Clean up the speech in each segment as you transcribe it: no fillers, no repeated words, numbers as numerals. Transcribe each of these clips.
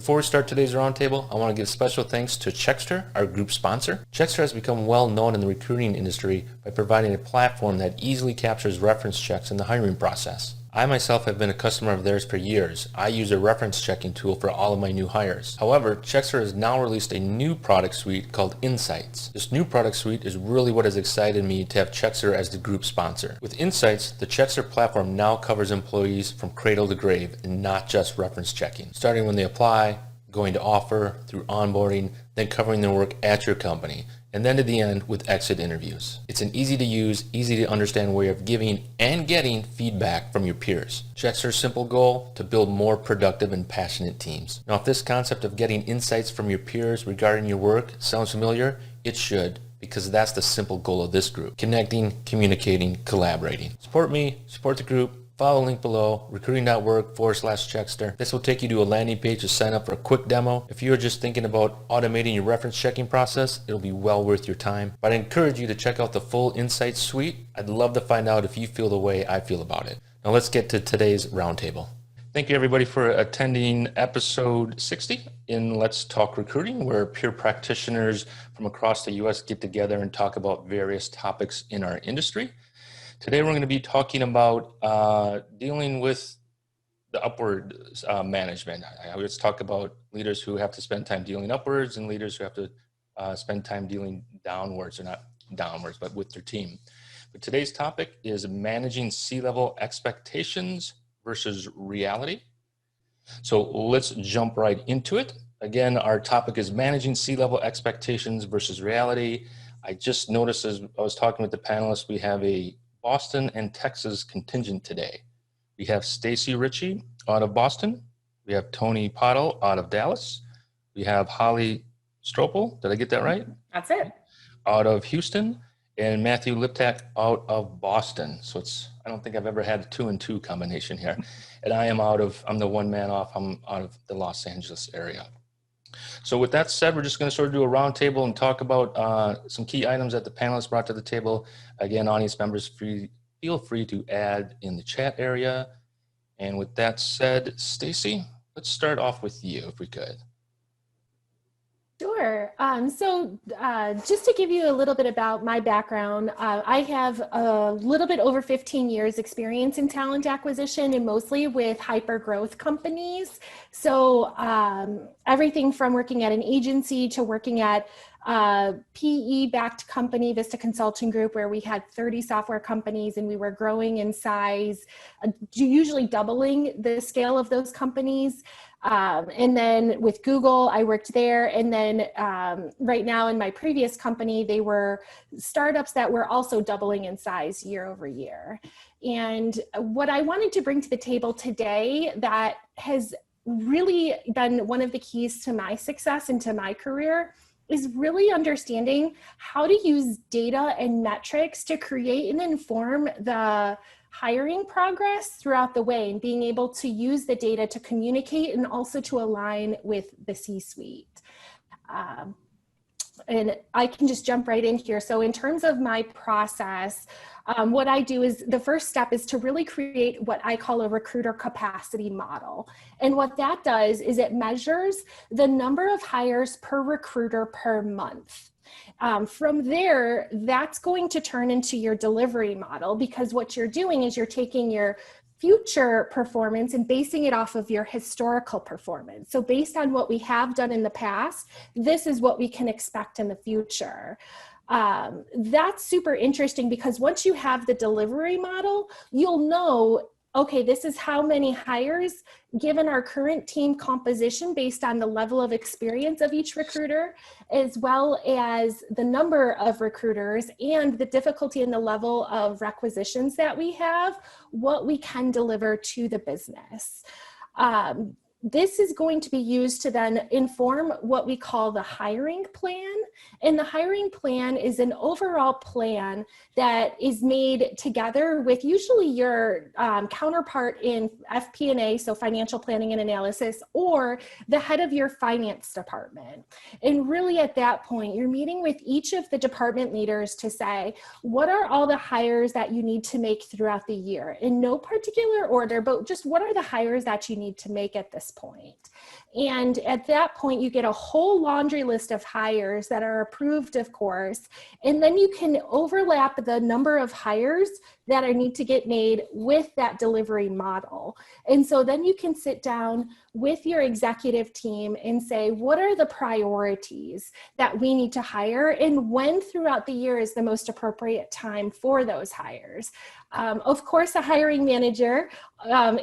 Before we start today's roundtable, I want to give special thanks to Checkster, our group sponsor. Checkster has become well known in the recruiting industry by providing a platform that easily captures reference checks in the hiring process. I myself have been a customer of theirs for years. I use a reference checking tool for all of my new hires. However, Checkster has now released a new product suite called Insights. This new product suite is really what has excited me to have Checkster as the group sponsor. With Insights, the Checkster platform now covers employees from cradle to grave and not just reference checking, starting when they apply, going to offer, through onboarding, then covering their work at your company, and then to the end with exit interviews. It's an easy to use, easy to understand way of giving and getting feedback from your peers. Checkster's simple goal, to build more productive and passionate teams. Now, if this concept of getting insights from your peers regarding your work sounds familiar, it should, because that's the simple goal of this group. Connecting, communicating, collaborating. Support me, support the group. Follow the link below, recruiting.org/Checkster. This will take you to a landing page to sign up for a quick demo. If you are just thinking about automating your reference checking process, it'll be well worth your time. But I encourage you to check out the full Insights suite. I'd love to find out if you feel the way I feel about it. Now let's get to today's roundtable. Thank you everybody for attending episode 60 in Let's Talk Recruiting, where peer practitioners from across the U.S. get together and talk about various topics in our industry. Today we're going to be talking about dealing with the upward management. I always talk about leaders who have to spend time dealing upwards and leaders who have to spend time dealing downwards, or not downwards, but with their team. But today's topic is managing C-level expectations versus reality. So let's jump right into it. Again, our topic is managing C-level expectations versus reality. I just noticed as I was talking with the panelists, we have a Boston and Texas contingent today. We have Stacy Ritchie out of Boston. We have Tony Pottle out of Dallas. We have Holly Stropel, did I get that right? That's it. Out of Houston, and Matthew Liptak out of Boston. So I don't think I've ever had a 2-and-2 combination here. And I'm the one man off, I'm out of the Los Angeles area. So with that said, we're just going to sort of do a roundtable and talk about some key items that the panelists brought to the table. Again, audience members, feel free to add in the chat area. And with that said, Stacy, let's start off with you if we could. Sure. Just to give you a little bit about my background, I have a little bit over 15 years experience in talent acquisition, and mostly with hyper growth companies. So everything from working at an agency to working at a PE-backed company, Vista Consulting Group, where we had 30 software companies and we were growing in size, usually doubling the scale of those companies. And then with Google, I worked there. And then right now in my previous company, they were startups that were also doubling in size year over year. And what I wanted to bring to the table today that has really been one of the keys to my success and to my career is really understanding how to use data and metrics to create and inform the hiring progress throughout the way, and being able to use the data to communicate and also to align with the C-suite. And I can just jump right in here. So in terms of my process, what I do is the first step is to really create what I call a recruiter capacity model. And what that does is it measures the number of hires per recruiter per month. From there, that's going to turn into your delivery model, because what you're doing is you're taking your future performance and basing it off of your historical performance. So based on what we have done in the past, this is what we can expect in the future. That's super interesting, because once you have the delivery model, you'll know, okay, this is how many hires given our current team composition based on the level of experience of each recruiter, as well as the number of recruiters and the difficulty and the level of requisitions that we have, what we can deliver to the business. This is going to be used to then inform what we call the hiring plan. And the hiring plan is an overall plan that is made together with usually your counterpart in FP&A, so financial planning and analysis, or the head of your finance department. And really at that point, you're meeting with each of the department leaders to say, what are all the hires that you need to make throughout the year? In no particular order, but just what are the hires that you need to make at this point. And at that point, you get a whole laundry list of hires that are approved, of course, and then you can overlap the number of hires that need to get made with that delivery model. And so then you can sit down with your executive team and say, what are the priorities that we need to hire, and when throughout the year is the most appropriate time for those hires? Of course, a hiring manager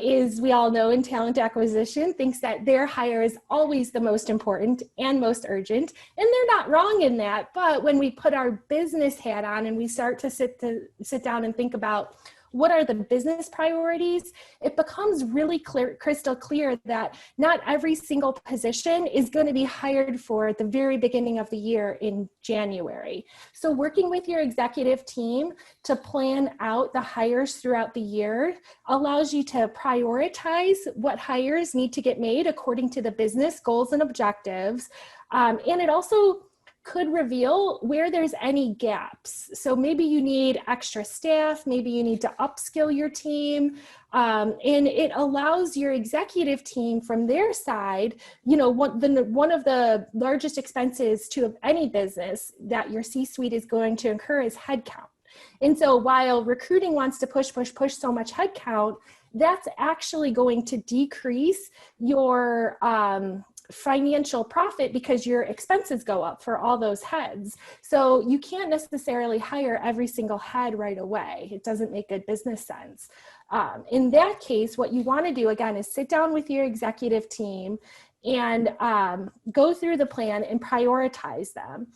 is, we all know in talent acquisition, thinks that their hire is always the most important and most urgent, and they're not wrong in that. But when we put our business hat on and we start to sit down and think about what are the business priorities, it becomes really crystal clear that not every single position is going to be hired for at the very beginning of the year in January. So working with your executive team to plan out the hires throughout the year allows you to prioritize what hires need to get made according to the business goals and objectives. And it also could reveal where there's any gaps. So maybe you need extra staff, maybe you need to upskill your team, and it allows your executive team from their side, you know, one of the largest expenses to any business that your C-suite is going to incur is headcount. And so while recruiting wants to push so much headcount, that's actually going to decrease your financial profit because your expenses go up for all those heads. So you can't necessarily hire every single head right away. It doesn't make good business sense. In that case, what you want to do again is sit down with your executive team and go through the plan and prioritize them.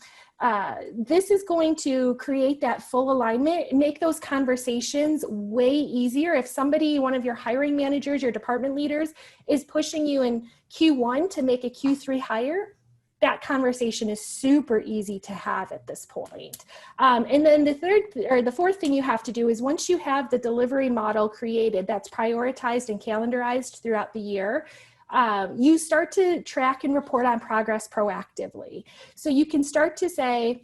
This is going to create that full alignment and make those conversations way easier. If somebody, one of your hiring managers, your department leaders is pushing you in Q1 to make a Q3 hire, that conversation is super easy to have at this point. And then the fourth thing you have to do is once you have the delivery model created that's prioritized and calendarized throughout the year, you start to track and report on progress proactively. So you can start to say,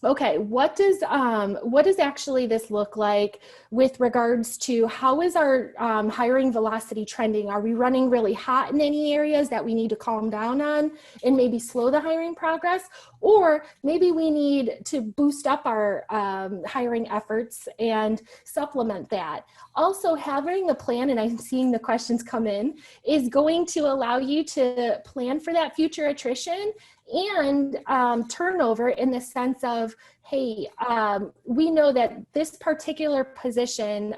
okay, what does actually this look like with regards to how is our hiring velocity trending? Are we running really hot in any areas that we need to calm down on and maybe slow the hiring progress? Or maybe we need to boost up our hiring efforts and supplement that. Also, having a plan, and I'm seeing the questions come in, is going to allow you to plan for that future attrition and turnover in the sense of, hey, we know that this particular position,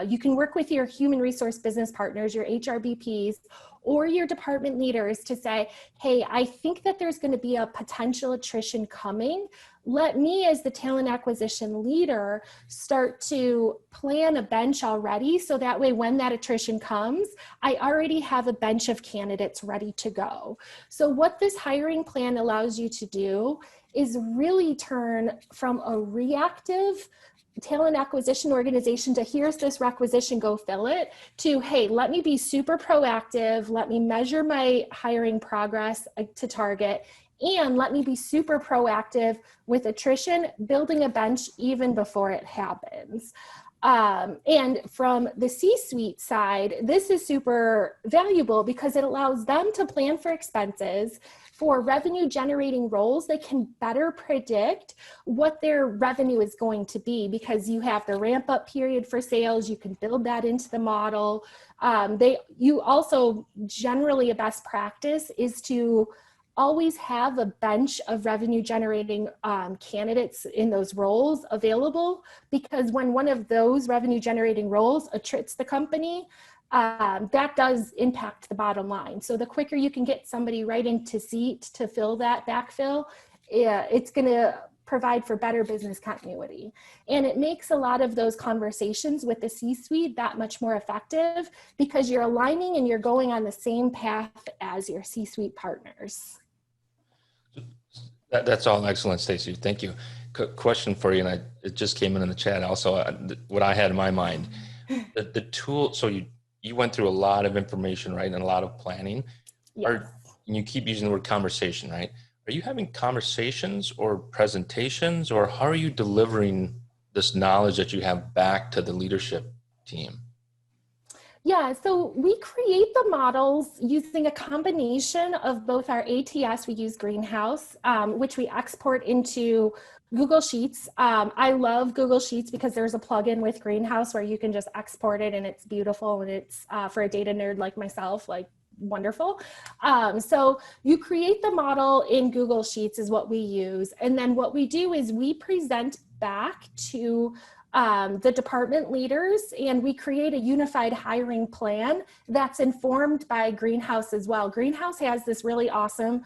you can work with your human resource business partners, your HRBPs, or your department leaders to say, hey, I think that there's going to be a potential attrition coming. Let me, as the talent acquisition leader, start to plan a bench already. So that way, when that attrition comes, I already have a bench of candidates ready to go. So what this hiring plan allows you to do is really turn from a reactive talent acquisition organization to here's this requisition, go fill it, to, hey, let me be super proactive. Let me measure my hiring progress to target. And let me be super proactive with attrition, building a bench even before it happens. And from the C-suite side, this is super valuable because it allows them to plan for expenses. For revenue generating roles, they can better predict what their revenue is going to be because you have the ramp up period for sales. You can build that into the model. You also, generally a best practice is to always have a bench of revenue generating candidates in those roles available, because when one of those revenue generating roles attrits the company, that does impact the bottom line. So the quicker you can get somebody right into seat to fill that backfill, it's going to provide for better business continuity. And it makes a lot of those conversations with the C-suite that much more effective because you're aligning and you're going on the same path as your C-suite partners. That's all excellent, Stacey. Thank you. Question for you, and it just came in the chat also, what I had in my mind. The tool, so you went through a lot of information, right, and a lot of planning. Yes. And you keep using the word conversation, right? Are you having conversations or presentations, or how are you delivering this knowledge that you have back to the leadership team? Yeah, so we create the models using a combination of both our ATS, we use Greenhouse, which we export into Google Sheets. I love Google Sheets because there's a plugin with Greenhouse where you can just export it and it's beautiful, and it's for a data nerd like myself, like wonderful. So you create the model in Google Sheets is what we use. And then what we do is we present back to the department leaders, and we create a unified hiring plan that's informed by Greenhouse as well. Greenhouse has this really awesome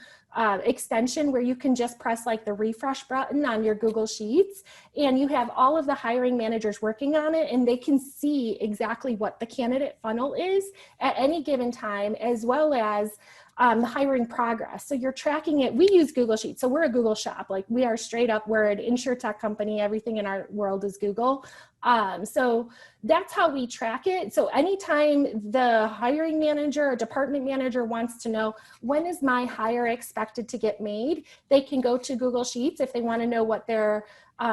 extension where you can just press like the refresh button on your Google Sheets, and you have all of the hiring managers working on it, and they can see exactly what the candidate funnel is at any given time, as well as the hiring progress. So you're tracking it. We use Google Sheets. So we're a Google shop. Like, we are straight up, we're an insurtech company. Everything in our world is Google. So that's how we track it. So anytime the hiring manager or department manager wants to know, when is my hire expected to get made, they can go to Google Sheets. If they want to know what their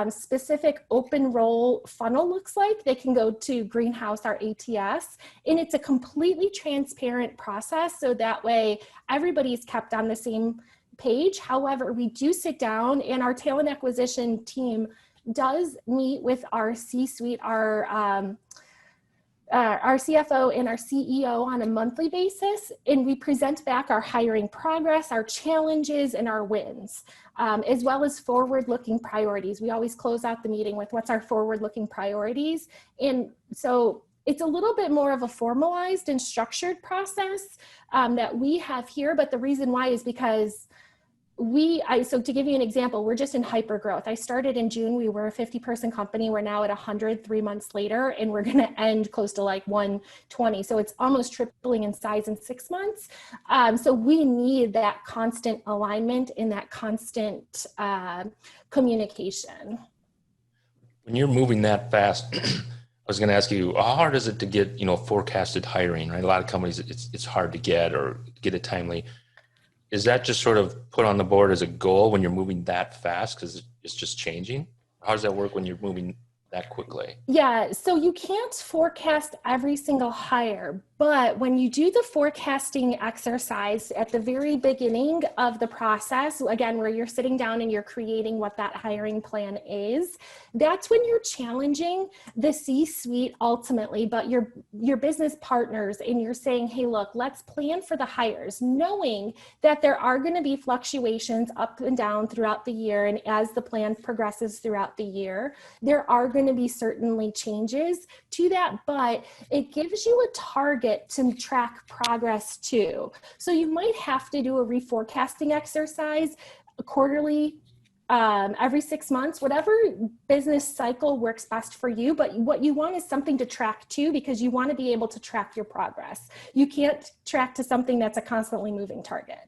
specific open role funnel looks like, they can go to Greenhouse, our ATS, and it's a completely transparent process. So that way everybody's kept on the same page. However, we do sit down, and our talent acquisition team does meet with our C-suite, our CFO and our CEO on a monthly basis, and we present back our hiring progress, our challenges, and our wins, as well as forward-looking priorities. We always close out the meeting with what's our forward-looking priorities. And so it's a little bit more of a formalized and structured process that we have here, but the reason why is because so to give you an example, we're just in hyper growth. I started in June. We were a 50-person company. We're now at 100 3 months later, and we're going to end close to like 120. So it's almost tripling in size in 6 months. So we need that constant alignment and that constant communication. When you're moving that fast, I was going to ask you, how hard is it to get, forecasted hiring, right? A lot of companies, it's hard to get or get it timely. Is that just sort of put on the board as a goal when you're moving that fast because it's just changing? How does that work when you're moving that quickly? Yeah, so you can't forecast every single hire, but when you do the forecasting exercise at the very beginning of the process, again, where you're sitting down and you're creating what that hiring plan is, that's when you're challenging the C-suite ultimately, but your business partners, and you're saying, hey, look, let's plan for the hires, knowing that there are going to be fluctuations up and down throughout the year. And as the plan progresses throughout the year, there are going to be certainly changes to that, but it gives you a target to track progress to. So you might have to do a reforecasting exercise quarterly, every 6 months, whatever business cycle works best for you. But what you want is something to track to, because you want to be able to track your progress. You can't track to something that's a constantly moving target.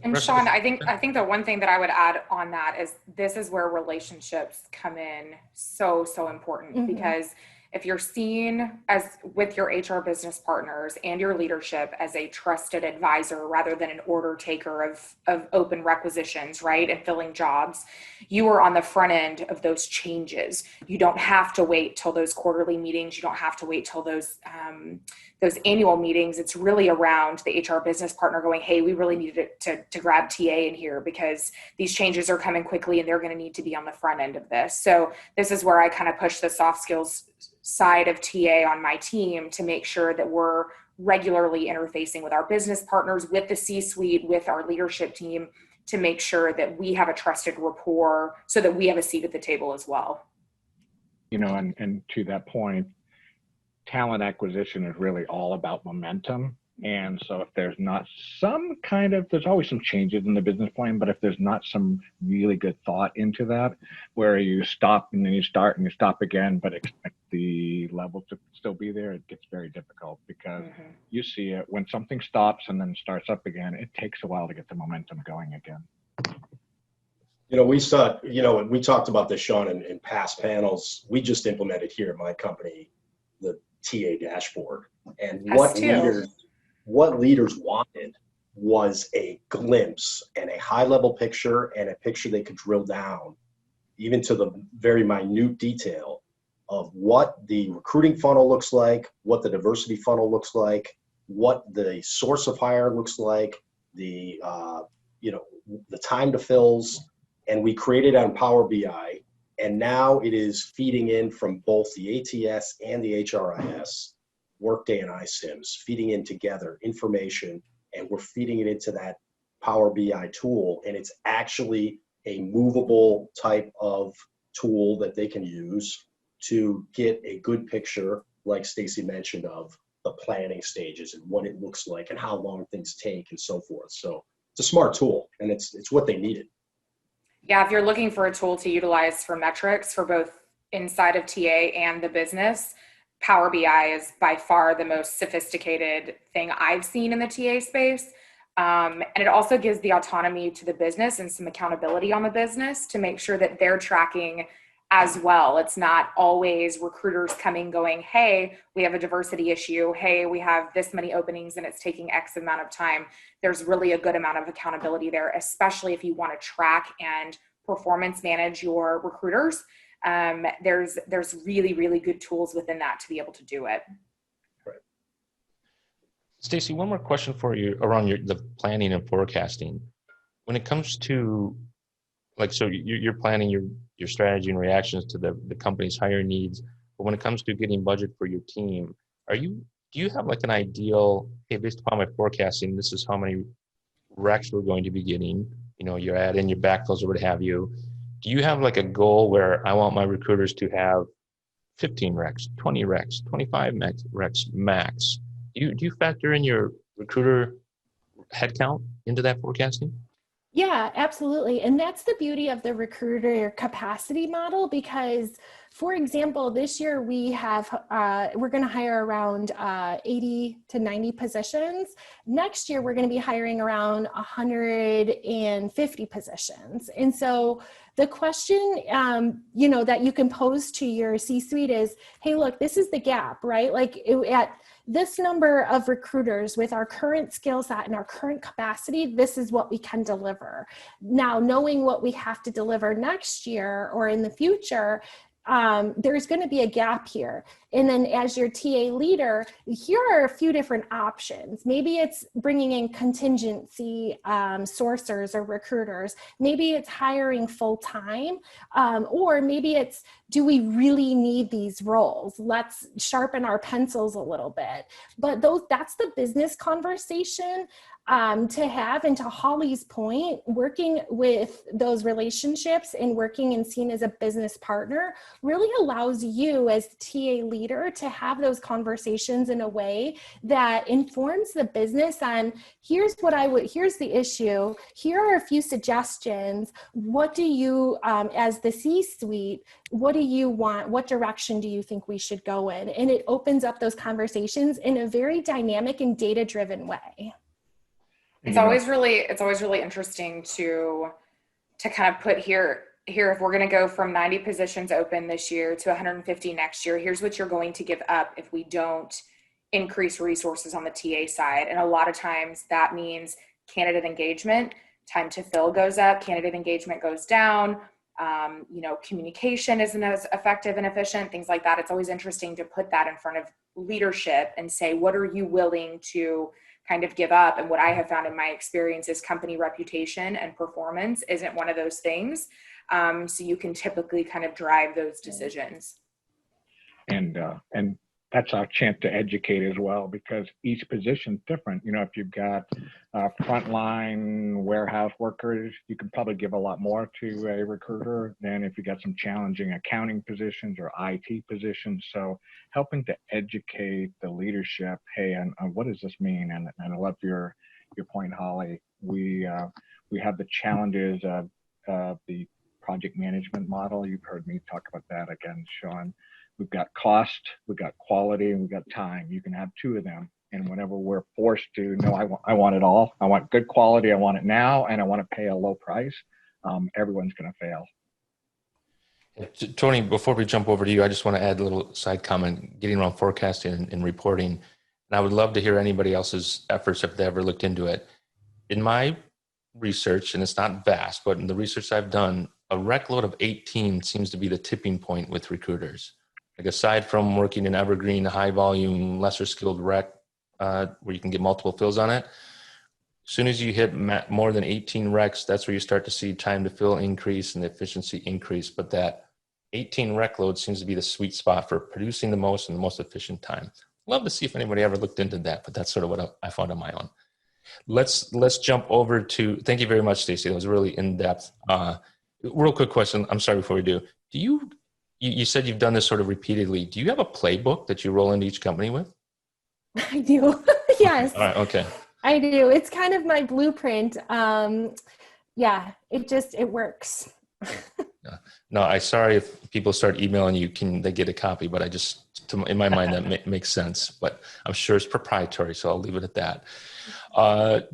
And Sean, I think the one thing that I would add on that is this is where relationships come in so important, because if you're seen as with your HR business partners and your leadership as a trusted advisor rather than an order taker of open requisitions, right, and filling jobs, you are on the front end of those changes. You don't have to wait till those quarterly meetings. You don't have to wait till those annual meetings. It's really around the HR business partner going, hey, we really need to grab TA in here because these changes are coming quickly and they're going to need to be on the front end of this. So this is where I kind of push the soft skills side of TA on my team to make sure that we're regularly interfacing with our business partners, with the C-suite, with our leadership team, to make sure that we have a trusted rapport so that we have a seat at the table as well. And to that point, talent acquisition is really all about momentum. And so if there's not there's always some changes in the business plan, but if there's not some really good thought into that, where you stop and then you start and you stop again, but expect the level to still be there, it gets very difficult, because you see it when something stops and then starts up again, it takes a while to get the momentum going again. We talked about this, Sean, in past panels. We just implemented here at my company the TA dashboard, and what leaders wanted was a glimpse and a high-level picture and a picture they could drill down even to the very minute detail of what the recruiting funnel looks like, what the diversity funnel looks like, what the source of hire looks like, the the time to fills, and we created on Power BI, and now it is feeding in from both the ATS and the HRIS, Workday and iSIMS, feeding in together information, and we're feeding it into that Power BI tool, and it's actually a movable type of tool that they can use to get a good picture, like Stacy mentioned, of the planning stages and what it looks like and how long things take and so forth. So it's a smart tool, and it's what they needed. Yeah, if you're looking for a tool to utilize for metrics for both inside of TA and the business, Power BI is by far the most sophisticated thing I've seen in the TA space. And it also gives the autonomy to the business and some accountability on the business to make sure that they're tracking as well. It's not always recruiters coming going, hey, we have a diversity issue. Hey, we have this many openings and it's taking X amount of time. There's really a good amount of accountability there, especially if you want to track and performance manage your recruiters. There's really, really good tools within that to be able to do it. Stacy, one more question for you around the planning and forecasting. When it comes to, like, so you're planning your strategy and reactions to the company's higher needs, but when it comes to getting budget for your team, do you have like an ideal, hey, based upon my forecasting, this is how many recs we're going to be getting, you add in your backfills or what have you. Do you have like a goal where I want my recruiters to have 15 recs, 20 recs, 25 recs max? Do you factor in your recruiter headcount into that forecasting? Yeah, absolutely. And that's the beauty of the recruiter capacity model, because, for example, this year we're going to hire around 80 to 90 positions. Next year, we're going to be hiring around 150 positions. And so the question, that you can pose to your C-suite is, hey, look, this is the gap, right? Like at this number of recruiters with our current skill set and our current capacity, this is what we can deliver. Now, knowing what we have to deliver next year or in the future, there's going to be a gap here. And then as your TA leader, here are a few different options. Maybe it's bringing in contingency sourcers or recruiters. Maybe it's hiring full time, or maybe it's, do we really need these roles? Let's sharpen our pencils a little bit. But that's the business conversation to have. And to Holly's point, working with those relationships and working and seen as a business partner really allows you as the TA leader to have those conversations in a way that informs the business on, here's the issue, here are a few suggestions, what do you, as the C-suite, what do you want, what direction do you think we should go in? And it opens up those conversations in a very dynamic and data-driven way. It's always really interesting to kind of put here, if we're going to go from 90 positions open this year to 150 next year, here's what you're going to give up if we don't increase resources on the TA side. And a lot of times that means candidate engagement, time to fill goes up, candidate engagement goes down, communication isn't as effective and efficient, things like that. It's always interesting to put that in front of leadership and say, what are you willing to kind of give up? And what I have found in my experience is company reputation and performance isn't one of those things. So you can typically kind of drive those decisions. And that's our chance to educate as well, because each position's different. If you've got frontline warehouse workers, you can probably give a lot more to a recruiter than if you got some challenging accounting positions or IT positions. So helping to educate the leadership, hey, and what does this mean? And I love your point, Holly. We have the challenges of the project management model. You've heard me talk about that again, Sean. We've got cost, we've got quality, and we've got time. You can have two of them. And whenever we're forced to, no, I want it all. I want good quality, I want it now, and I want to pay a low price. Everyone's going to fail. Tony, before we jump over to you, I just want to add a little side comment, getting around forecasting and reporting. And I would love to hear anybody else's efforts if they ever looked into it. In my research, and it's not vast, but in the research I've done, a rec load of 18 seems to be the tipping point with recruiters. Like aside from working in evergreen, high volume, lesser skilled rec, where you can get multiple fills on it, as soon as you hit more than 18 recs, that's where you start to see time to fill increase and the efficiency increase. But that 18 rec load seems to be the sweet spot for producing the most and the most efficient time. Love to see if anybody ever looked into that, but that's sort of what I found on my own. Let's jump over to, thank you very much, Stacy. That was really in-depth. Real quick question. I'm sorry before we do. You said you've done this sort of repeatedly. Do you have a playbook that you roll into each company with? I do. Yes. All right. Okay. I do. It's kind of my blueprint. Yeah, it works. No, I'm sorry if people start emailing you, can they get a copy? But in my mind, that makes sense. But I'm sure it's proprietary, so I'll leave it at that.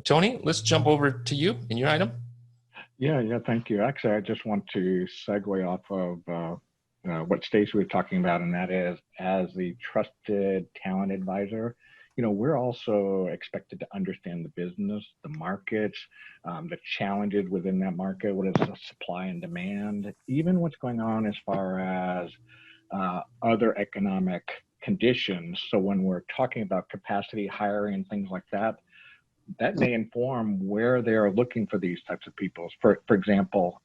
Tony, let's jump over to you and your item. Yeah, thank you. Actually, I just want to segue off of what Stacey was talking about, and that is, as the trusted talent advisor, we're also expected to understand the business, the markets, the challenges within that market. What is the supply and demand, even what's going on as far as other economic conditions. So when we're talking about capacity hiring and things like that, that may inform where they're looking for these types of people. For example,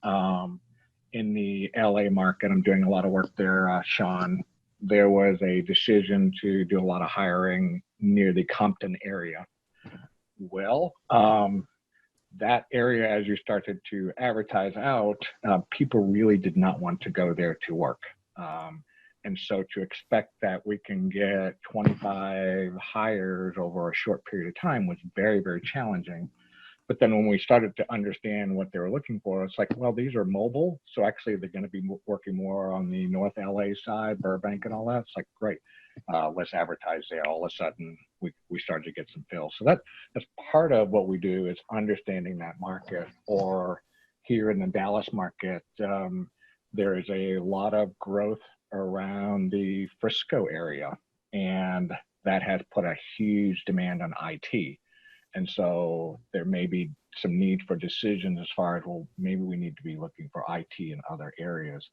in the LA market, I'm doing a lot of work there, Sean. There was a decision to do a lot of hiring near the Compton area. Well, that area, as you started to advertise out, people really did not want to go there to work. And so to expect that we can get 25 hires over a short period of time was very, very challenging. But then when we started to understand what they were looking for, it's like, well, these are mobile. So actually they're going to be working more on the North LA side, Burbank and all that. It's like, great, let's advertise there. All of a sudden we started to get some fills. So that's part of what we do, is understanding that market. Or here in the Dallas market, there is a lot of growth around the Frisco area, and that has put a huge demand on IT. And so there may be some need for decisions as far as, well, maybe we need to be looking for IT in other areas.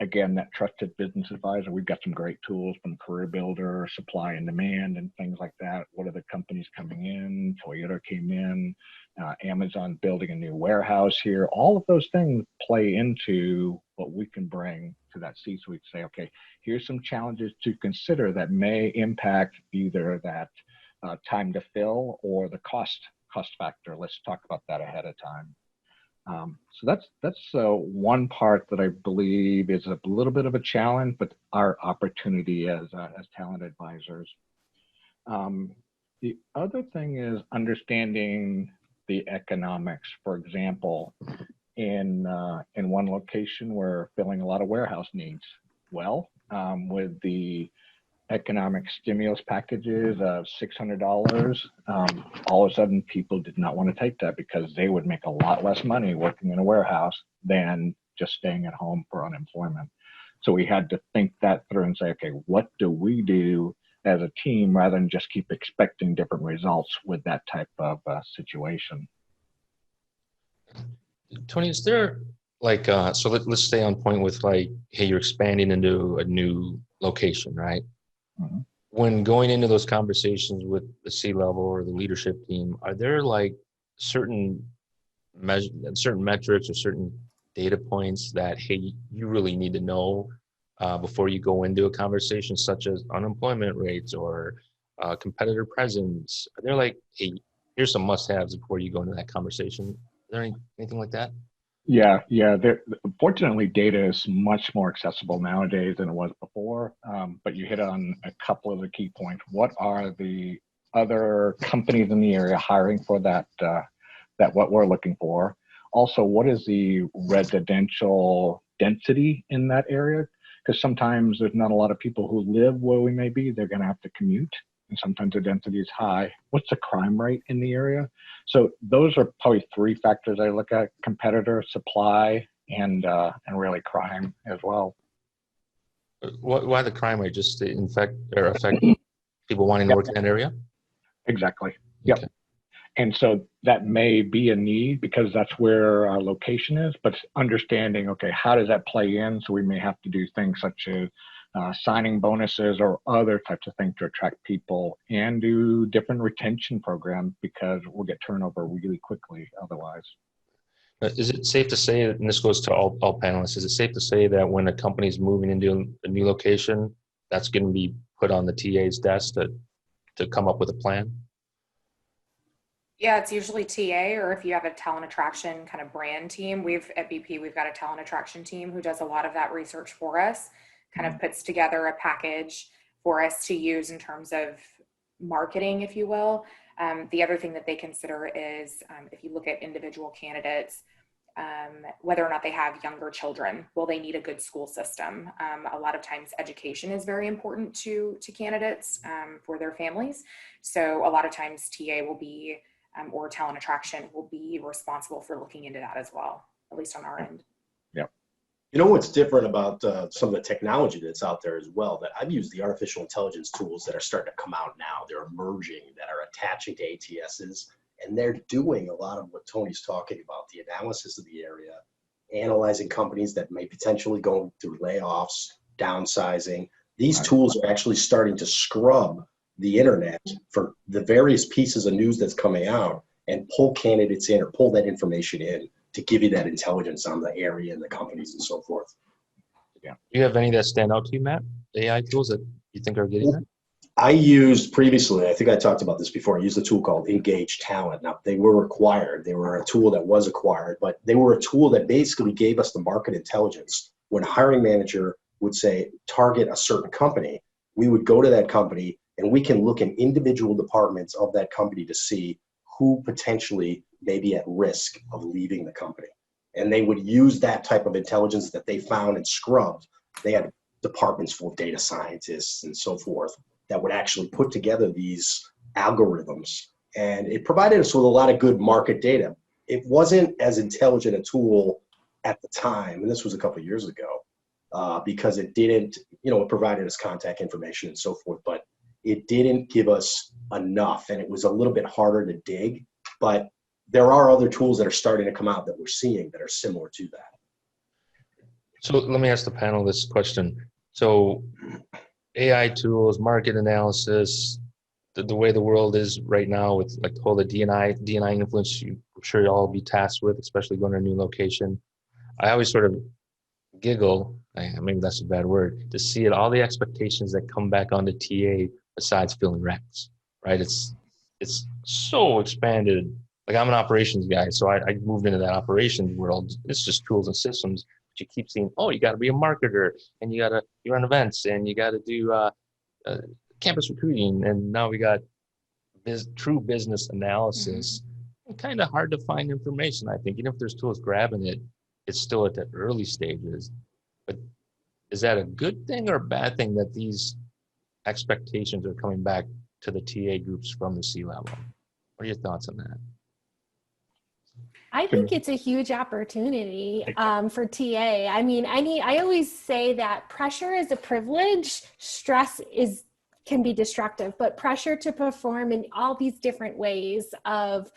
Again, that trusted business advisor, we've got some great tools from Career Builder, supply and demand, and things like that. What are the companies coming in? Toyota came in, Amazon building a new warehouse here. All of those things play into what we can bring to that C-suite. Say, okay, here's some challenges to consider that may impact either that time to fill or the cost factor. Let's talk about that ahead of time. So that's one part that I believe is a little bit of a challenge, but our opportunity as talent advisors. The other thing is understanding the economics. For example, in one location, we're filling a lot of warehouse needs. Well, with the economic stimulus packages of $600, all of a sudden people did not want to take that, because they would make a lot less money working in a warehouse than just staying at home for unemployment. So we had to think that through and say, okay, what do we do as a team, rather than just keep expecting different results with that type of situation. Tony, is there like, so let's stay on point with like, hey, you're expanding into a new location, right? Mm-hmm. When going into those conversations with the C-level or the leadership team, are there like certain metrics or certain data points that, hey, you really need to know before you go into a conversation, such as unemployment rates or competitor presence? Are there like, hey, here's some must-haves before you go into that conversation? Is there anything like that? Yeah. Fortunately, data is much more accessible nowadays than it was before. But you hit on a couple of the key points. What are the other companies in the area hiring for that what we're looking for? Also, what is the residential density in that area? Because sometimes there's not a lot of people who live where we may be. They're going to have to commute, and sometimes the density is high. What's the crime rate in the area? So those are probably three factors I look at: competitor, supply, and really crime as well. Why the crime rate? Just to affect people wanting to work in that area? Exactly. Yep. Okay. And so that may be a need because that's where our location is, but understanding, okay, how does that play in? So we may have to do things such as signing bonuses or other types of things to attract people, and do different retention programs because we'll get turnover really quickly otherwise. Is it safe to say, and this goes to all panelists, is it safe to say that when a company is moving into a new location, that's going to be put on the TA's desk to come up with a plan? Yeah, it's usually TA, or if you have a talent attraction kind of brand team. At BP, we've got a talent attraction team who does a lot of that research for us, kind of puts together a package for us to use in terms of marketing, if you will. The other thing that they consider is if you look at individual candidates, whether or not they have younger children, will they need a good school system? A lot of times education is very important to candidates for their families. So a lot of times TA will be, or talent attraction will be responsible for looking into that as well, at least on our end. Yep. You know what's different about some of the technology that's out there as well, that I've used the artificial intelligence tools that are starting to come out now. They're emerging, that are attaching to ATSs, and they're doing a lot of what Tony's talking about, the analysis of the area, analyzing companies that may potentially go through layoffs, downsizing. These tools are actually starting to scrub the internet for the various pieces of news that's coming out and pull candidates in or pull that information in to give you that intelligence on the area and the companies and so forth. Yeah. Do you have any that stand out to you, Matt? AI tools that you think are getting there? I used previously, I think I talked about this before, I used a tool called Engage Talent. Now, they were required. They were a tool that was acquired, but they were a tool that basically gave us the market intelligence. When a hiring manager would say, target a certain company, we would go to that company and we can look in individual departments of that company to see who potentially may be at risk of leaving the company. And they would use that type of intelligence that they found and scrubbed. They had departments full of data scientists and so forth that would actually put together these algorithms. And it provided us with a lot of good market data. It wasn't as intelligent a tool at the time, and this was a couple of years ago, because it didn't, it provided us contact information and so forth, but it didn't give us enough, and it was a little bit harder to dig. But there are other tools that are starting to come out that we're seeing that are similar to that. So let me ask the panel this question. So AI tools, market analysis, the way the world is right now with like all the D&I influence, I'm sure you'll all be tasked with, especially going to a new location. I always sort of giggle, maybe that's a bad word, to see all the expectations that come back onto TA besides filling recs, right? It's so expanded. Like I'm an operations guy, so I moved into that operations world. It's just tools and systems. But you keep seeing, oh, you got to be a marketer, and you run events, and you got to do campus recruiting, and now we got true business analysis. Kind of hard to find information, I think. Even if there's tools grabbing it, it's still at the early stages. But is that a good thing or a bad thing that these expectations are coming back to the TA groups from the C-level? What are your thoughts on that? I think it's a huge opportunity for TA. I always say that pressure is a privilege, stress can be destructive, but pressure to perform in all these different ways of,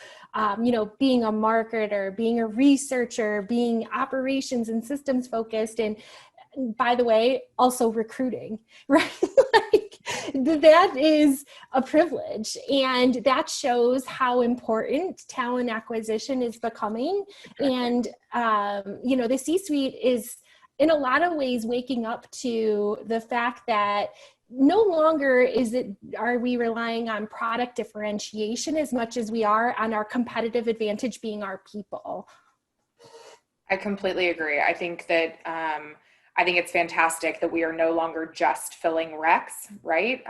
being a marketer, being a researcher, being operations and systems focused, and by the way, also recruiting, right? That is a privilege, and that shows how important talent acquisition is becoming. And the C-suite is in a lot of ways waking up to the fact that no longer are we relying on product differentiation as much as we are on our competitive advantage being our people. I completely agree. I think that I think it's fantastic that we are no longer just filling recs, right?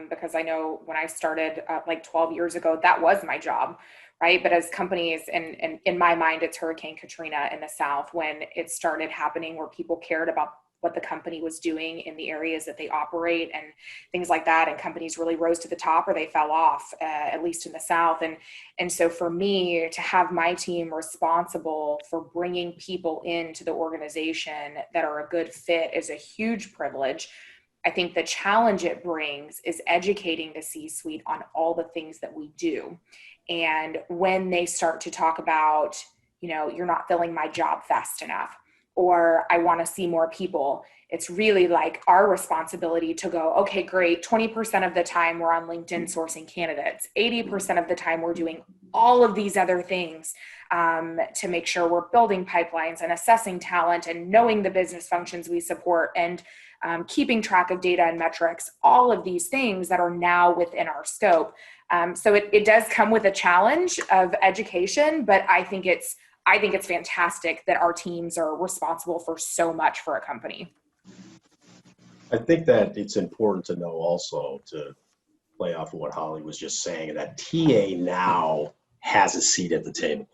Because I know when I started like 12 years ago, that was my job, right? But as companies, and in my mind, it's Hurricane Katrina in the South, when it started happening where people cared about what the company was doing in the areas that they operate and things like that. And companies really rose to the top or they fell off, at least in the South. And so for me to have my team responsible for bringing people into the organization that are a good fit is a huge privilege. I think the challenge it brings is educating the C-suite on all the things that we do. And when they start to talk about, you're not filling my job fast enough, or I want to see more people. It's really like our responsibility to go, okay, great. 20% of the time we're on LinkedIn sourcing candidates. 80% of the time we're doing all of these other things to make sure we're building pipelines and assessing talent and knowing the business functions we support and keeping track of data and metrics, all of these things that are now within our scope. So it does come with a challenge of education, but I think it's fantastic that our teams are responsible for so much for a company. I think that it's important to know also, to play off of what Holly was just saying, that TA now has a seat at the table.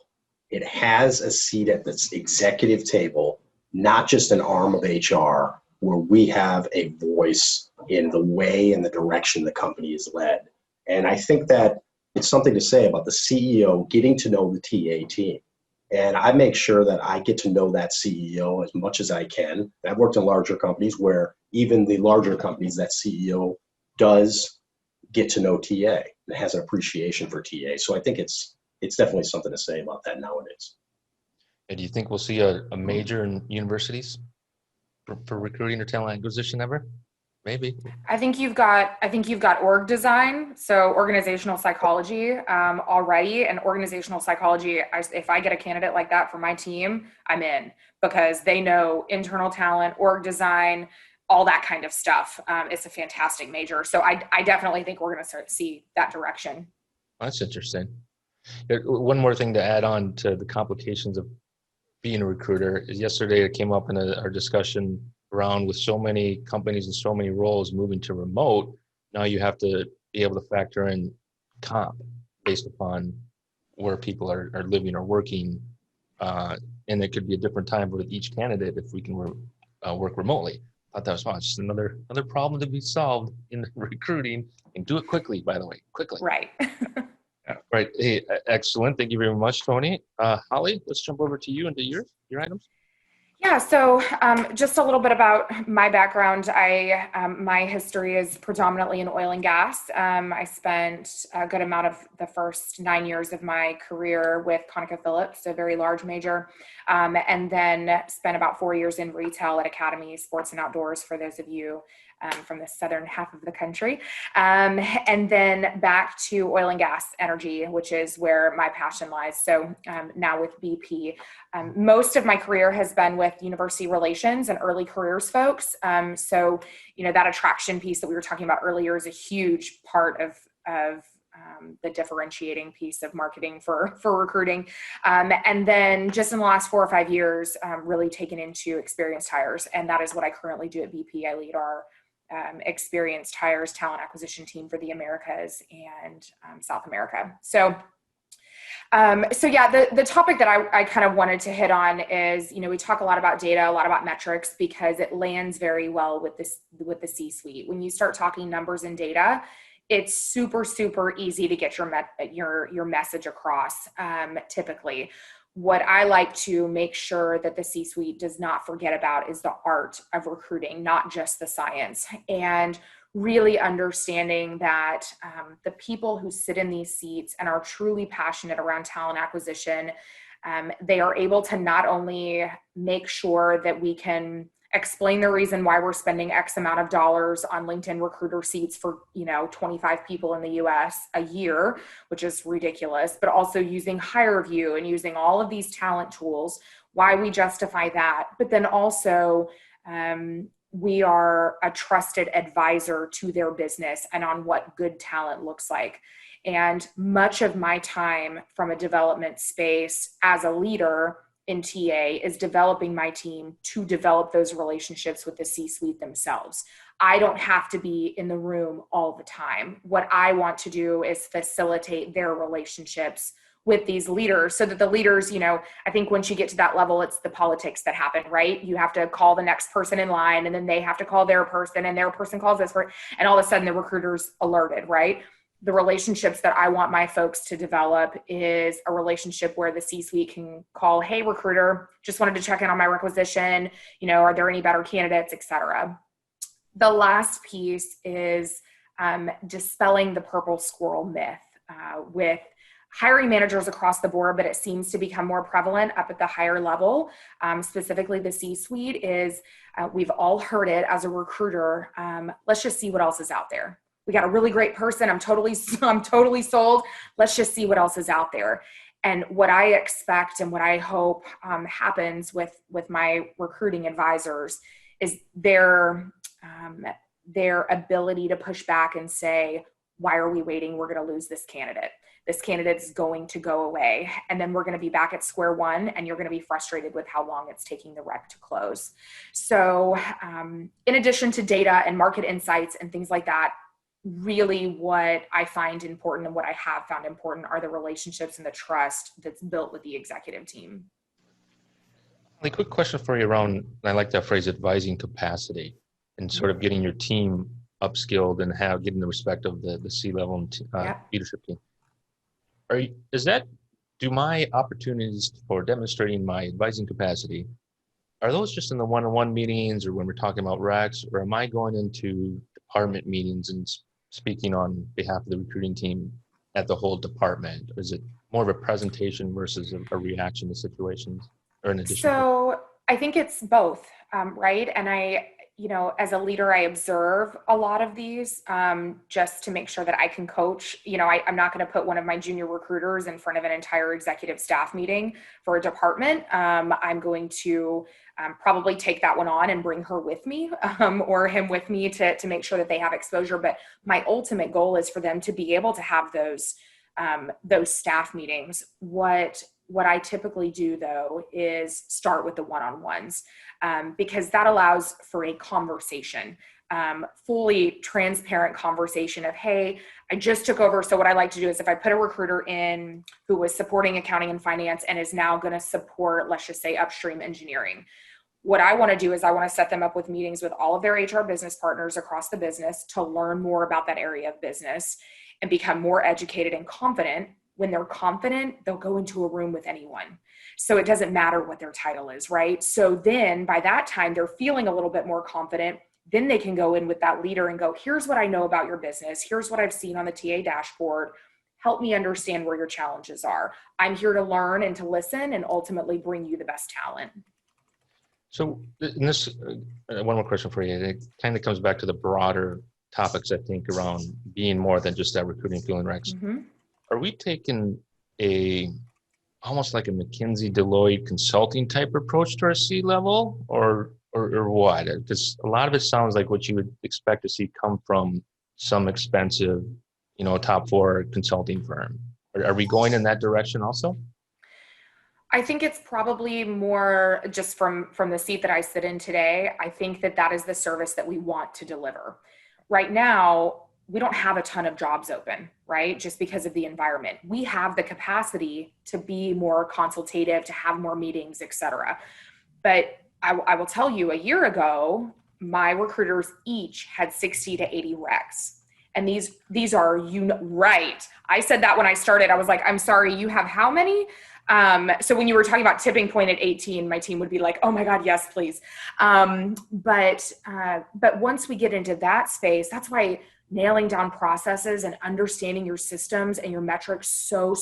It has a seat at the executive table, not just an arm of HR, where we have a voice in the way and the direction the company is led. And I think that it's something to say about the CEO getting to know the TA team. And I make sure that I get to know that CEO as much as I can. And I've worked in larger companies where even the larger companies, that CEO does get to know TA and has an appreciation for TA. So I think it's definitely something to say about that nowadays. And do you think we'll see a major in universities for recruiting or talent acquisition ever? Maybe. I think you've got org design, so organizational psychology already. And organizational psychology, if I get a candidate like that for my team, I'm in, because they know internal talent, org design, all that kind of stuff. It's a fantastic major. So I definitely think we're going to start to see that direction. That's interesting. One more thing to add on to the complications of being a recruiter is yesterday it came up in our discussion around, with so many companies and so many roles moving to remote, now you have to be able to factor in comp based upon where people are living or working. And it could be a different time with each candidate if we can work remotely. I thought that was fun. It's just another problem to be solved in recruiting, and do it quickly, by the way, quickly. Right. Right. Hey, excellent. Thank you very much, Tony. Holly, let's jump over to you and to your items. Yeah, so just a little bit about my background. My history is predominantly in oil and gas. I spent a good amount of the first 9 years of my career with ConocoPhillips, a very large major, and then spent about 4 years in retail at Academy Sports and Outdoors, for those of you from the southern half of the country, and then back to oil and gas energy, which is where my passion lies. So now with BP, most of my career has been with university relations and early careers folks. So, that attraction piece that we were talking about earlier is a huge part of the differentiating piece of marketing for recruiting. And then just in the last 4 or 5 years, really taken into experienced hires. And that is what I currently do at BP. I lead our experienced hires talent acquisition team for the Americas and South America. So yeah, the topic that I kind of wanted to hit on is, we talk a lot about data, a lot about metrics, because it lands very well with the C-suite. When you start talking numbers and data, it's super, super easy to get your message across. Typically, what I like to make sure that the C-suite does not forget about is the art of recruiting, not just the science, and really understanding that the people who sit in these seats and are truly passionate around talent acquisition, they are able to not only make sure that we can explain the reason why we're spending X amount of dollars on LinkedIn recruiter seats for, 25 people in the US a year, which is ridiculous, but also using HireVue and using all of these talent tools, why we justify that. But then also, we are a trusted advisor to their business and on what good talent looks like. And much of my time from a development space as a leader in TA is developing my team to develop those relationships with the C-suite themselves. I don't have to be in the room all the time. What I want to do is facilitate their relationships with these leaders, so that the leaders, I think once you get to that level, it's the politics that happen, right? You have to call the next person in line, and then they have to call their person, and their person calls this person, and all of a sudden the recruiter's alerted, right? The relationships that I want my folks to develop is a relationship where the C-suite can call, hey, recruiter, just wanted to check in on my requisition. Are there any better candidates, et cetera. The last piece is dispelling the purple squirrel myth with hiring managers across the board, but it seems to become more prevalent up at the higher level, specifically the C-suite, is we've all heard it as a recruiter. Let's just see what else is out there. We got a really great person. I'm totally sold. Let's just see what else is out there. And what I expect and what I hope happens with my recruiting advisors is their ability to push back and say, why are we waiting? We're going to lose this candidate. This candidate is going to go away. And then we're going to be back at square one, and you're going to be frustrated with how long it's taking the rec to close. So in addition to data and market insights and things like that, really what I find important and what I have found important are the relationships and the trust that's built with the executive team. A quick question for you around, I like that phrase, advising capacity, and sort of getting your team upskilled and getting the respect of the C-level and leadership team. Do my opportunities for demonstrating my advising capacity, are those just in the one-on-one meetings or when we're talking about recs, or am I going into department meetings and speaking on behalf of the recruiting team at the whole department? Or is it more of a presentation versus a reaction to situations, or in addition? So I think it's both, right? And as a leader, I observe a lot of these just to make sure that I can coach. I'm not going to put one of my junior recruiters in front of an entire executive staff meeting for a department. I'm going to probably take that one on and bring her with me or him with me to make sure that they have exposure. But my ultimate goal is for them to be able to have those staff meetings. What I typically do, though, is start with the one-on-ones because that allows for a conversation, fully transparent conversation of, hey, I just took over. So what I like to do is if I put a recruiter in who was supporting accounting and finance and is now going to support, let's just say, upstream engineering, what I want to do is I want to set them up with meetings with all of their HR business partners across the business to learn more about that area of business and become more educated and confident. When they're confident, they'll go into a room with anyone. So it doesn't matter what their title is, right? So then by that time, they're feeling a little bit more confident. Then they can go in with that leader and go, here's what I know about your business. Here's what I've seen on the TA dashboard. Help me understand where your challenges are. I'm here to learn and to listen and ultimately bring you the best talent. So this, one more question for you. It kind of comes back to the broader topics, I think, around being more than just that recruiting, field and recs. Mm-hmm. Are we taking almost like a McKinsey, Deloitte consulting type approach to our C-level, or what? Because a lot of it sounds like what you would expect to see come from some expensive, top 4 consulting firm. Are we going in that direction also? I think it's probably more just from the seat that I sit in today. I think that is the service that we want to deliver. Right now, we don't have a ton of jobs open, right? Just because of the environment. We have the capacity to be more consultative, to have more meetings, et cetera. But I will tell you, a year ago, my recruiters each had 60 to 80 recs. And these are, right. I said that when I started, I was like, I'm sorry, you have how many? So when you were talking about tipping point at 18, my team would be like, oh my God, yes, please. But once we get into that space, that's why nailing down processes and understanding your systems and your metrics so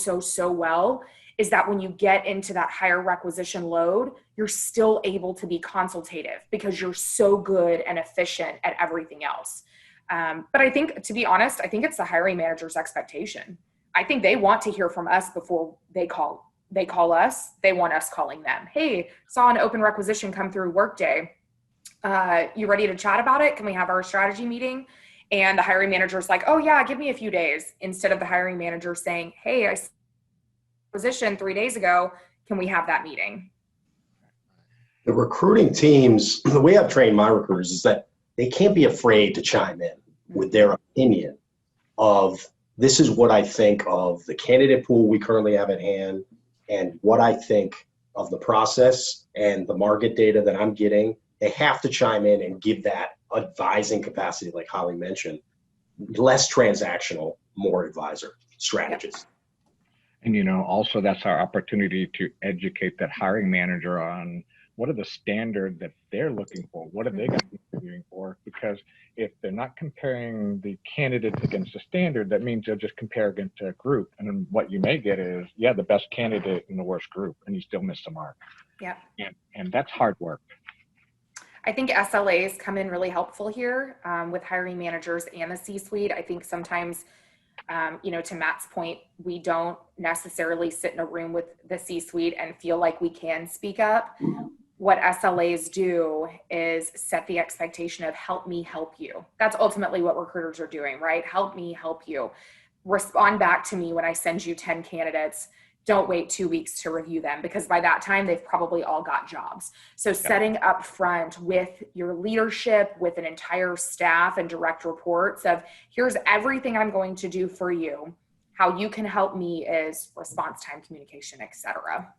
well is that when you get into that higher requisition load, you're still able to be consultative because you're so good and efficient at everything else. But I think, to be honest, I think it's the hiring manager's expectation. I think they want to hear from us before they call us. They want us calling them. Hey, saw an open requisition come through Workday. You ready to chat about it? Can we have our strategy meeting? And the hiring manager is like, oh yeah, give me a few days. Instead of the hiring manager saying, hey, I saw a position 3 days ago. Can we have that meeting? The recruiting teams, the way I've trained my recruiters is that they can't be afraid to chime in with their opinion of, this is what I think of the candidate pool we currently have at hand and what I think of the process and the market data that I'm getting. They have to chime in and give that advising capacity, like Holly mentioned, less transactional, more advisor strategist. And, also that's our opportunity to educate that hiring manager on what are the standards that they're looking for? What are they going to be interviewing for? Because if they're not comparing the candidates against a standard, that means they'll just compare against a group. And then what you may get is, yeah, the best candidate in the worst group, and you still miss the mark. Yeah. And that's hard work. I think SLAs come in really helpful here with hiring managers and the C-suite. I think sometimes, to Matt's point, we don't necessarily sit in a room with the C-suite and feel like we can speak up. What SLAs do is set the expectation of help me help you. That's ultimately what recruiters are doing, right? Help me help you. Respond back to me when I send you 10 candidates. Don't wait 2 weeks to review them, because by that time they've probably all got jobs. So setting up front with your leadership, with an entire staff and direct reports of, here's everything I'm going to do for you. How you can help me is response time, communication, etc.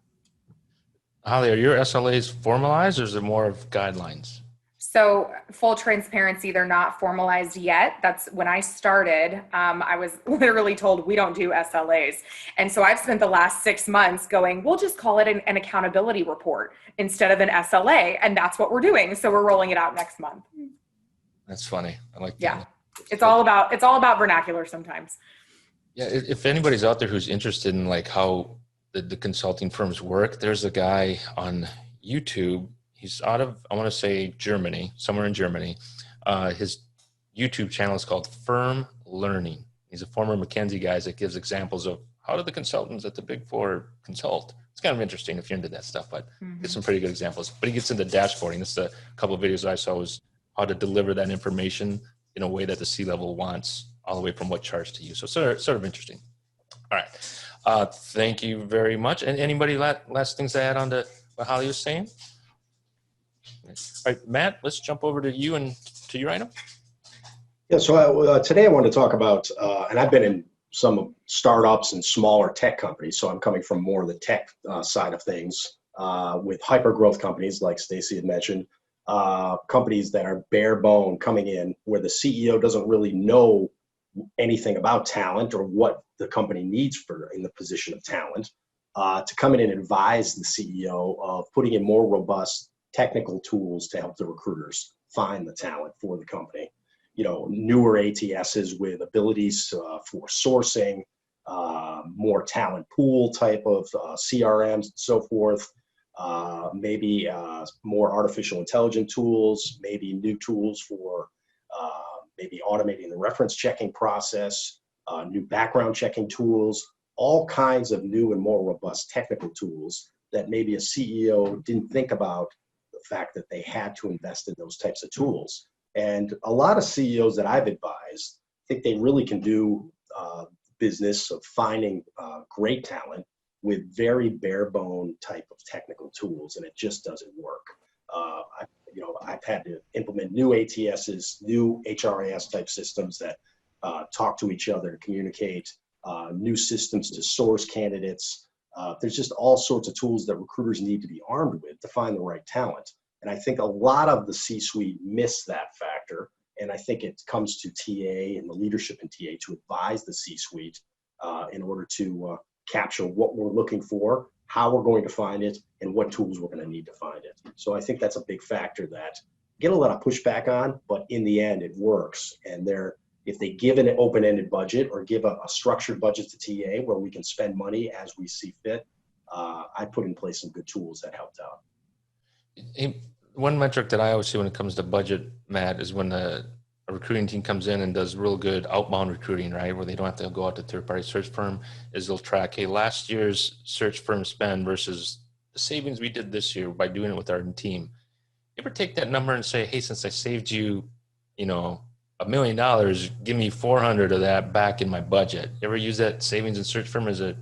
Holly, are your SLAs formalized, or is it more of guidelines? So full transparency, they're not formalized yet. That's when I started. I was literally told we don't do SLAs. And so I've spent the last 6 months going, we'll just call it an accountability report instead of an SLA. And that's what we're doing. So we're rolling it out next month. That's funny. I like that. Yeah. It's all about vernacular sometimes. Yeah. If anybody's out there who's interested in like how the consulting firms work, there's a guy on YouTube. He's out of, I want to say Germany, somewhere in Germany. His YouTube channel is called Firm Learning. He's a former McKinsey guy that gives examples of how do the consultants at the Big Four consult. It's kind of interesting if you're into that stuff, but it's some pretty good examples. But he gets into dashboarding. This is a couple of videos I saw, was how to deliver that information in a way that the C-level wants, all the way from what charts to use. So sort of interesting. All right. Thank you very much. And anybody last things to add on to what Holly was saying? All right, Matt, let's jump over to you and to your item. Yeah, so today I want to talk about, and I've been in some startups and smaller tech companies, so I'm coming from more of the tech side of things, with hyper growth companies like Stacy had mentioned, companies that are bare bone coming in where the CEO doesn't really know anything about talent or what the company needs in the position of talent, to come in and advise the CEO of putting in more robust technical tools to help the recruiters find the talent for the company. Newer ATSs with abilities for sourcing, more talent pool type of CRMs and so forth, maybe more artificial intelligence tools, maybe new tools for maybe automating the reference checking process, new background checking tools, all kinds of new and more robust technical tools that maybe a CEO didn't think about the fact that they had to invest in those types of tools. And a lot of CEOs that I've advised think they really can do business of finding great talent with very bare bone type of technical tools, and it just doesn't work. I've had to implement new ATSs, new HRIS type systems that talk to each other, communicate, new systems to source candidates. There's just all sorts of tools that recruiters need to be armed with to find the right talent. And I think a lot of the C-suite miss that factor. And I think it comes to TA and the leadership in TA to advise the C-suite in order to capture what we're looking for, how we're going to find it, and what tools we're going to need to find it. So I think that's a big factor that get a lot of pushback on, but in the end it works. And if they give an open-ended budget or give a structured budget to TA where we can spend money as we see fit, I put in place some good tools that helped out. One metric that I always see when it comes to budget, Matt, is when a recruiting team comes in and does real good outbound recruiting, right, where they don't have to go out to third-party search firm, is they'll track, hey, last year's search firm spend versus the savings we did this year by doing it with our team. You ever take that number and say, hey, since I saved you, $1 million, give me 400 of that back in my budget? You ever use that savings and search firm as a...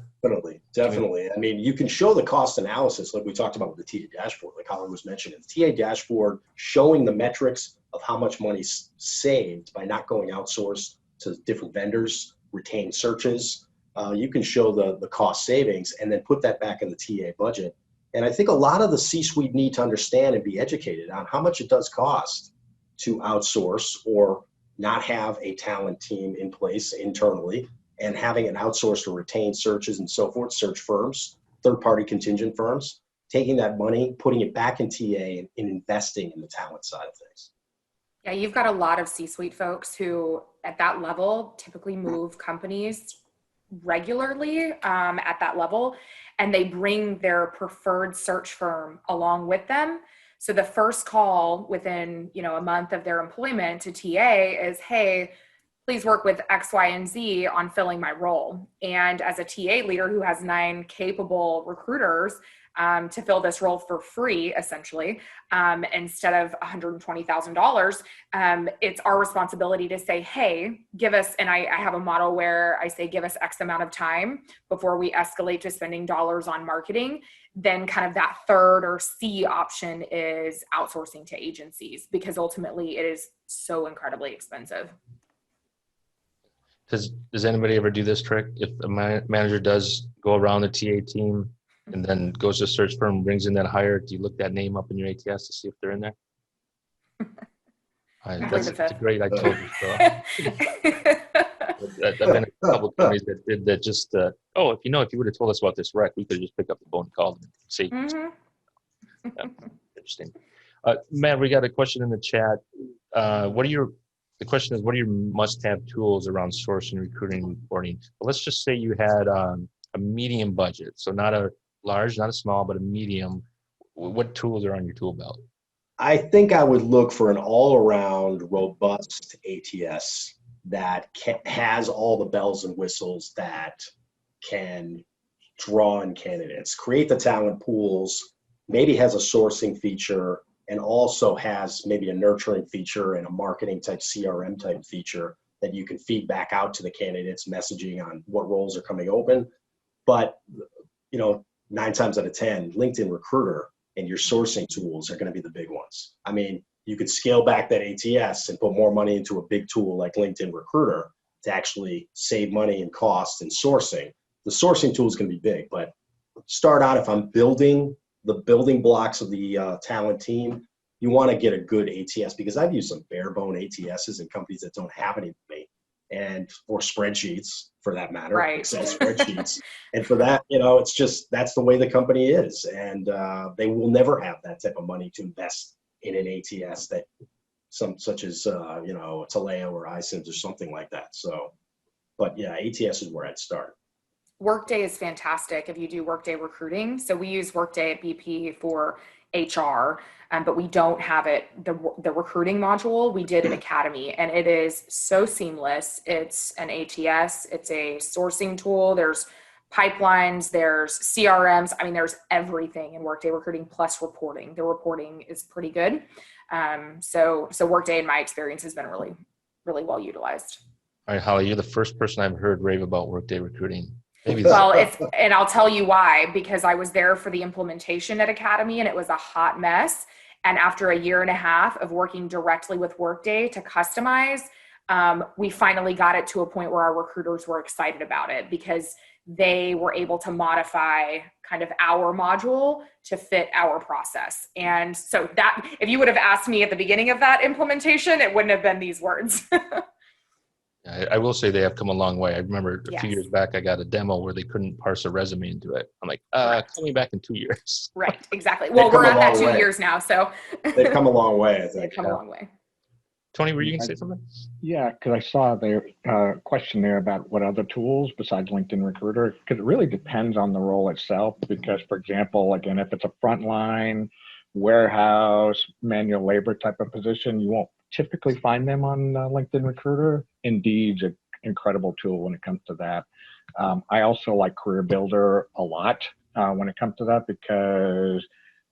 Definitely. I mean, you can show the cost analysis like we talked about with the TA dashboard, like Holly was mentioning. The TA dashboard showing the metrics of how much money's saved by not going outsourced to different vendors, retained searches. You can show the cost savings and then put that back in the TA budget. And I think a lot of the C-suite need to understand and be educated on how much it does cost to outsource or not have a talent team in place internally, and having an outsourced or retained searches and so forth, search firms, third-party contingent firms, taking that money, putting it back in TA and investing in the talent side of things. Yeah, you've got a lot of C-suite folks who at that level typically move companies regularly at that level, and they bring their preferred search firm along with them. So the first call within, a month of their employment to TA is, hey, please work with X, Y, and Z on filling my role. And as a TA leader who has 9 capable recruiters to fill this role for free, essentially, instead of $120,000, it's our responsibility to say, hey, give us, and I have a model where I say, give us X amount of time before we escalate to spending dollars on marketing. Then kind of that third or C option is outsourcing to agencies, because ultimately it is so incredibly expensive. Does anybody ever do this trick? If a manager does go around the TA team and then goes to a search firm, brings in that hire, do you look that name up in your ATS to see if they're in there? That's great. I told you so. I've been in a couple of companies that did that. Just if you would have told us about this wreck, we could just pick up the phone and call them and see. Yeah, interesting. Matt, we got a question in the chat. The question is, what are your must-have tools around sourcing, recruiting, and reporting? Well, let's just say you had a medium budget, so not a large, not a small, but a medium. What tools are on your tool belt? I think I would look for an all-around robust ATS that has all the bells and whistles that can draw in candidates, create the talent pools, maybe has a sourcing feature, and also has maybe a nurturing feature and a marketing type CRM type feature that you can feed back out to the candidates, messaging on what roles are coming open. But 9 times out of 10, LinkedIn Recruiter and your sourcing tools are going to be the big ones. I mean, you could scale back that ATS and put more money into a big tool like LinkedIn Recruiter to actually save money and cost and sourcing. The sourcing tool is going to be big, but start out, if I'm building the building blocks of the talent team, you want to get a good ATS, because I've used some bare bone ATSs in companies that don't have any money, or spreadsheets for that matter, right. Excel spreadsheets. And for that, it's just, that's the way the company is. And they will never have that type of money to invest in an ATS that such as, Taleo or iSIMS or something like that. So, but yeah, ATS is where I'd start. Workday is fantastic if you do Workday recruiting. So we use Workday at BP for HR, but we don't have it, the recruiting module. We did an Academy, and it is so seamless. It's an ATS, it's a sourcing tool. There's pipelines, there's CRMs. I mean, there's everything in Workday recruiting plus reporting. The reporting is pretty good. So Workday, in my experience, has been really, really well utilized. All right, Holly, you're the first person I've heard rave about Workday recruiting. Well, and I'll tell you why, because I was there for the implementation at Academy, and it was a hot mess. And after a year and a half of working directly with Workday to customize, we finally got it to a point where our recruiters were excited about it, because they were able to modify kind of our module to fit our process. And so that, if you would have asked me at the beginning of that implementation, it wouldn't have been these words. I will say they have come a long way. I remember a Yes. few years back, I got a demo where they couldn't parse a resume into it. I'm like, call me back in 2 years. Right, exactly. Well, we're at that 2 years now, so. They've come a long way, I think. They've come a long way. Tony, were you going to say something? Yeah, because I saw their question there about what other tools besides LinkedIn Recruiter, because it really depends on the role itself. Because, for example, again, if it's a frontline, warehouse, manual labor type of position, you won't typically find them on LinkedIn Recruiter. Indeed's an incredible tool when it comes to that. I also like Career Builder a lot when it comes to that, because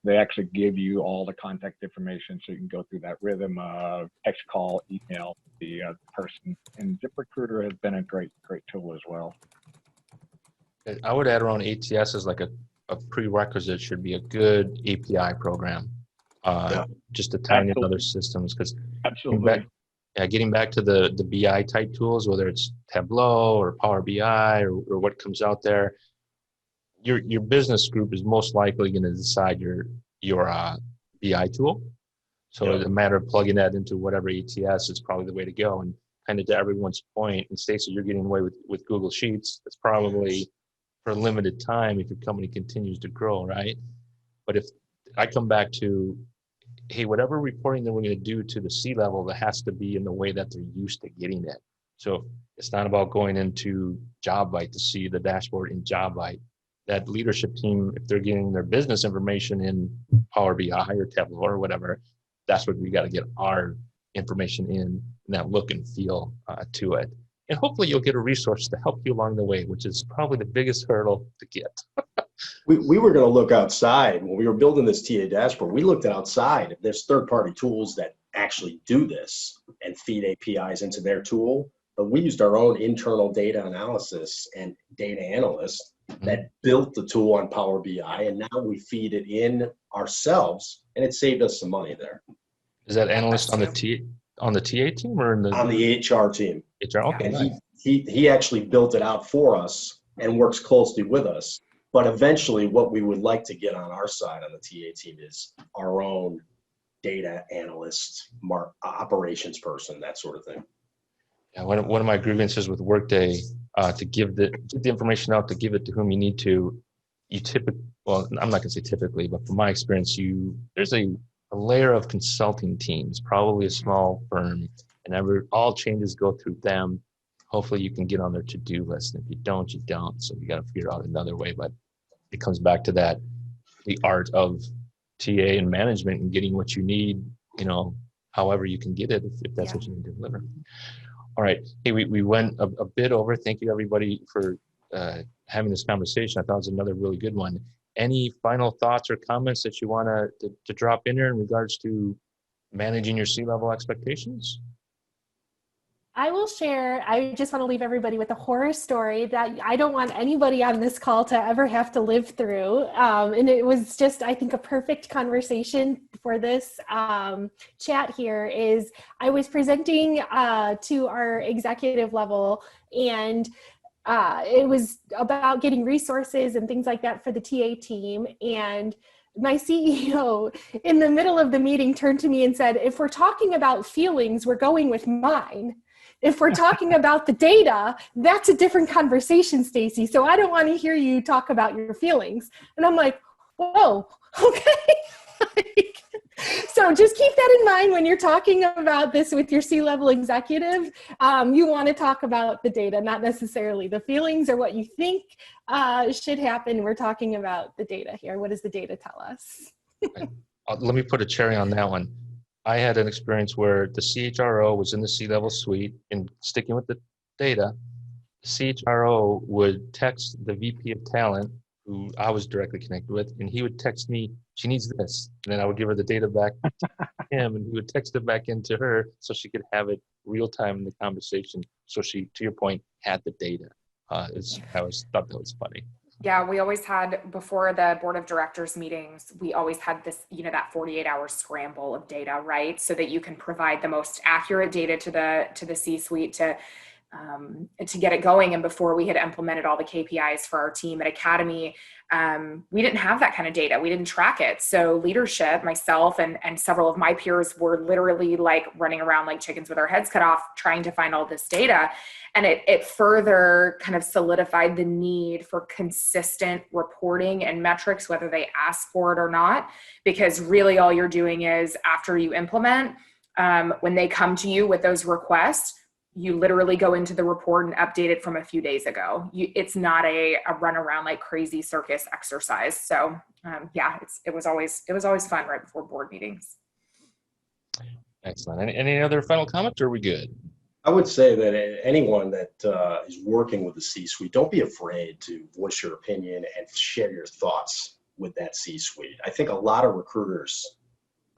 they actually give you all the contact information, so you can go through that rhythm of text, call, email the person. And ZipRecruiter has been a great tool as well. I would add around ATS as like a prerequisite should be a good API program, just to tie in other systems. Because absolutely, getting back to the BI type tools, whether it's Tableau or Power BI or what comes out there, your business group is most likely going to decide your BI tool. So it's a matter of plugging that into whatever ATS is probably the way to go. And kind of to everyone's point, and Stacey, you're getting away with Google Sheets. It's probably for a limited time if your company continues to grow, right? But if I come back to, hey, whatever reporting that we're going to do to the C-level, that has to be in the way that they're used to getting it. So it's not about going into JobBite to see the dashboard in JobBite. That leadership team, if they're getting their business information in Power BI or Tableau or whatever, that's what we got to get our information in that look and feel to it. And hopefully you'll get a resource to help you along the way, which is probably the biggest hurdle to get. We were going to look outside when we were building this TA dashboard. We looked at outside. There's third-party tools that actually do this and feed APIs into their tool. But we used our own internal data analysis and data analysts that built the tool on Power BI, and now we feed it in ourselves, and it saved us some money there. Is that analyst on the TA team or in the on the HR team? HR? Okay, and nice. he actually built it out for us and works closely with us. But eventually, what we would like to get on our side on the TA team is our own data analyst, operations person, that sort of thing. Yeah, one of my grievances with Workday, to give the information out, to give it to whom you need to, you typically, well, I'm not gonna say typically, but from my experience, there's a layer of consulting teams, probably a small firm, and all changes go through them. Hopefully you can get on their to-do list. And if you don't, you don't. So you got to figure out another way. But it comes back to that, the art of TA and management and getting what you need, however you can get it, if that's what you need to deliver. All right. Hey, we went a bit over. Thank you, everybody, for having this conversation. I thought it was another really good one. Any final thoughts or comments that you want to drop in there in regards to managing your C-level expectations? I will share, I just want to leave everybody with a horror story that I don't want anybody on this call to ever have to live through. And it was just, I think, a perfect conversation for this chat here is I was presenting to our executive level, and it was about getting resources and things like that for the TA team. And my CEO in the middle of the meeting turned to me and said, if we're talking about feelings, we're going with mine. If we're talking about the data, that's a different conversation, Stacy. So I don't want to hear you talk about your feelings. And I'm like, whoa, okay. So just keep that in mind when you're talking about this with your C-level executive. You want to talk about the data, not necessarily the feelings or what you think should happen. We're talking about the data here. What does the data tell us? Let me put a cherry on that one. I had an experience where the CHRO was in the C-level suite, and sticking with the data, the CHRO would text the VP of talent, who I was directly connected with, and he would text me, she needs this. And then I would give her the data back to him, and he would text it back into her so she could have it real time in the conversation. So she, to your point, had the data. I thought that was funny. Yeah, we always had, before the board of directors meetings, we always had this, that 48-hour scramble of data, right? So that you can provide the most accurate data to the C-suite to get it going. And before we had implemented all the KPIs for our team at Academy, we didn't have that kind of data. We didn't track it. So leadership, myself and several of my peers were literally like running around like chickens with our heads cut off, trying to find all this data. And it further kind of solidified the need for consistent reporting and metrics, whether they ask for it or not, because really all you're doing is after you implement, when they come to you with those requests, you literally go into the report and update it from a few days ago. It's not a run around like crazy circus exercise. So it was always fun right before board meetings. Excellent. Any other final comments, or are we good? I would say that anyone that is working with the C-suite, don't be afraid to voice your opinion and share your thoughts with that C-suite. I think a lot of recruiters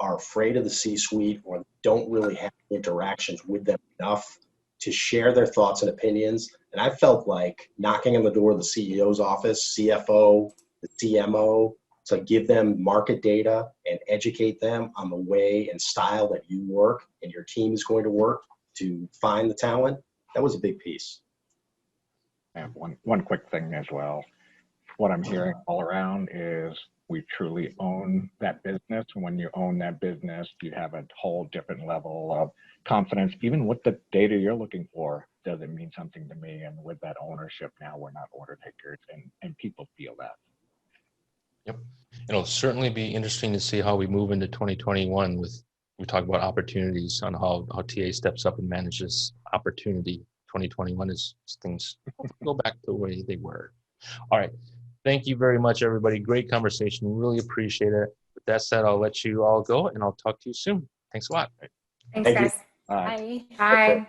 are afraid of the C-suite or don't really have interactions with them enough to share their thoughts and opinions. And I felt like knocking on the door of the CEO's office, CFO, the CMO, to give them market data and educate them on the way and style that you work and your team is going to work to find the talent. That was a big piece. I have one quick thing as well. What I'm hearing all around is we truly own that business. When you own that business, you have a whole different level of confidence. Even with the data you're looking for, does it mean something to me? And with that ownership, now we're not order takers, and people feel that. Yep. It'll certainly be interesting to see how we move into 2021 with, we talk about opportunities on how TA steps up and manages opportunity. 2021 is things go back to the way they were. All right. Thank you very much, everybody. Great conversation. Really appreciate it. With that said, I'll let you all go and I'll talk to you soon. Thanks a lot. Thanks, guys. Bye. Bye. Bye.